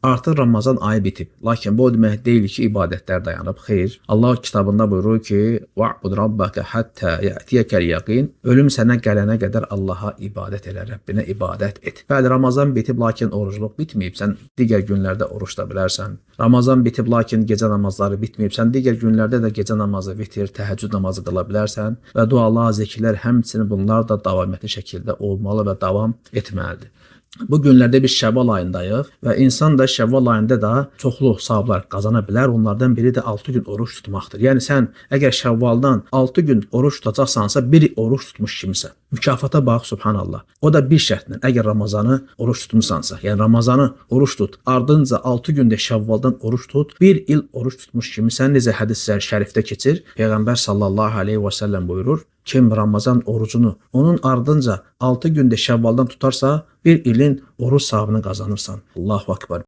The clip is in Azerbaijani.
Artıq Ramazan ayı bitib. Lakin bu o demək deyil ki, ibadətlər dayanıb. Xeyr. Allah kitabında buyurur ki: "Va'bud rabbaka hatta ya'tiyakal yaqin." Ölüm sənə gələnə qədər Allaha ibadət elə, Rəbbinə ibadət et. Bəli, Ramazan bitib, lakin orucluq bitməyib. Sən digər günlərdə oruç tuta bilərsən. Ramazan bitib, lakin gecə namazları bitməyib. Sən digər günlərdə də gecə namazı, vitir, təhəccüd namazı qıla bilərsən və dualar, zikirlər, həmçinin bunlar da davamlı şəkildə olmalı və davam etməlidir. Bu günlərdə biz Şəvval ayındayıq və insan da Şəvval ayında da çoxlu savablar qazana bilər. Onlardan biri də 6 gün oruç tutmaqdır. Yəni sən əgər Şəvvaldan 6 gün oruç tutacaqsansa, bir oruç tutmuş kimisən. Mükafata bax, subhanallah. O da bir şərtlə, əgər Ramazanı oruç tutmusansa, yəni Ramazanı oruç tut, ardınca 6 gündə Şəvvaldan oruç tut, bir il oruç tutmuş kimisən. Necə hədislər şərifdə keçir? Peyğəmbər sallallahu aleyhi və səlləm buyurur: kim Ramazan orucunu onun ardınca 6 gündə Şəvvaldan tutarsa, bir ilin oruç savabını qazanırsan. Allahu akbar.